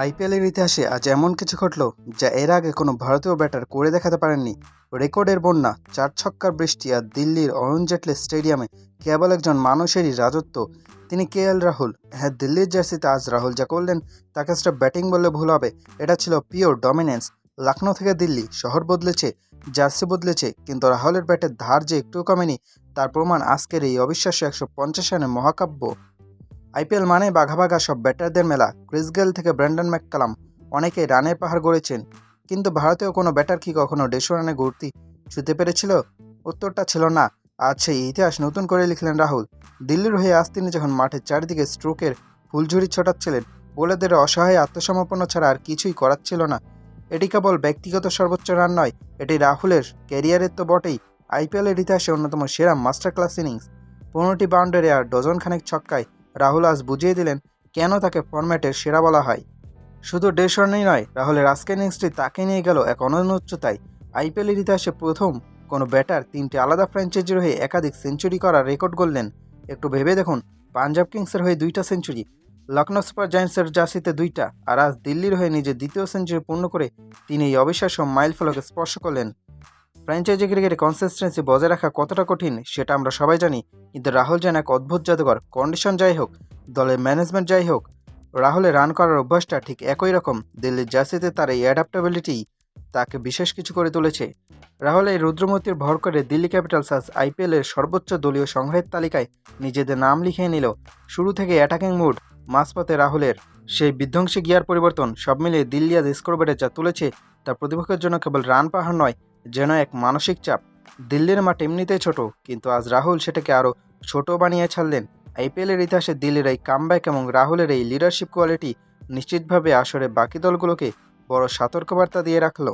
আইপিএলের ইতিহাসে আজ এমন কিছু ঘটল যা এর আগে কোনো ভারতীয় ব্যাটার করে দেখাতে পারেননি। রেকর্ডের বন্যা, 4 ছক্কার বৃষ্টি আর দিল্লির অরুণ জেটলি স্টেডিয়ামে কেবল একজন মানুষেরই রাজত্ব। তিনি রাহুল। হ্যাঁ, দিল্লির জার্সিতে আজ রাহুল যা করলেন তাকে স্রেফ ব্যাটিং বললে ভুল হবে। এটা ছিল পিওর ডমিনেন্স। লখনৌ থেকে দিল্লি, শহর বদলেছে, জার্সি বদলেছে, কিন্তু রাহুলের ব্যাটের ধার যে একটুও কমেনি তার প্রমাণ আজকের এই অবিশ্বাস্য 150 রানের মহাকাব্য। আইপিএল মানে বাঘা বাঘা সব ব্যাটারদের মেলা। ক্রিস গেল থেকে ব্র্যান্ডন ম্যাককালাম অনেকেই রানের পাহাড় গড়েছেন, কিন্তু ভারতীয় কোনো ব্যাটার কি কখনো 150 রানে গড়তি ছুঁতে পেরেছিল? উত্তরটা ছিল না। আজ সেই ইতিহাস নতুন করে লিখলেন রাহুল। দিল্লির হয়ে আজ তিনি যখন মাঠের চারিদিকে স্ট্রোকের ফুলঝুরি ছোটাচ্ছিলেন, বোলারদের অসহায় আত্মসমর্পণ ছাড়া আর কিছুই করার ছিল না। এটি কেবল ব্যক্তিগত সর্বোচ্চ রান নয়, এটি রাহুলের ক্যারিয়ারের তো বটেই, আইপিএলের ইতিহাসে অন্যতম সেরা মাস্টার ক্লাস ইনিংস। 15টি বাউন্ডারি আর ডজন খানেক ছক্কায় রাহুল আজ বুঝিয়ে দিলেন কেন তাকে ফরম্যাটের সেরা বলা হয়। শুধু 150 রানই নয়, রাহুলের আজকের ইনিংসটি তাকে নিয়ে গেল এক অনন্য উচ্চতায়। আইপিএলের ইতিহাসে প্রথম কোনো ব্যাটার 3টি আলাদা ফ্র্যাঞ্চাইজির হয়ে একাধিক সেঞ্চুরি করার রেকর্ড গড়লেন। একটু ভেবে দেখুন, পাঞ্জাব কিংসের হয়ে 2টা সেঞ্চুরি, লখনৌ সুপার জায়ান্টসের জার্সিতে 2টা, আর আজ দিল্লির হয়ে নিজের দ্বিতীয় সেঞ্চুরি পূর্ণ করে তিনি এই অবিশ্বাস্য মাইলফলকে স্পর্শ করলেন। ফ্র্যাঞ্চাইজি ক্রিকেটে কনসিস্টেন্সি বজায় রাখা কতটা কঠিন সেটা আমরা সবাই জানি, কিন্তু রাহুল যেন এক অদ্ভুত জাদুঘর। কন্ডিশন যাই হোক, দলের ম্যানেজমেন্ট যাই হোক, রাহুলের রান করার অভ্যাসটা ঠিক একই রকম। দিল্লির জার্সিতে তার এই অ্যাডাপ্টেবিলিটি তাকে বিশেষ কিছু করে তুলেছে। রাহুল এই রুদ্রমূর্তির ভর করে দিল্লি ক্যাপিটালস আজ আইপিএলের সর্বোচ্চ দলীয় সংগ্রহের তালিকায় নিজেদের নাম লিখিয়ে নিল। শুরু থেকে অ্যাটাকিং মুড, মাঝপথে রাহুলের সেই বিধ্বংসী গিয়ার পরিবর্তন, সব মিলিয়ে দিল্লি আজ স্কোরবোর্ডে যা তুলেছে তা প্রতিপক্ষের জন্য কেবল রান পাহাড় নয়, যেন এক মানসিক চাপ। দিল্লির মাঠ এমনিতেই ছোট, কিন্তু আজ রাহুল সেটাকে আরও ছোট বানিয়ে ছাড়লেন। আইপিএলের ইতিহাসে দিল্লির এই কামব্যাক এবং রাহুলের এই লিডারশিপ কোয়ালিটি নিশ্চিতভাবে আসরে বাকি দলগুলোকে বড় সতর্কবার্তা দিয়ে রাখল।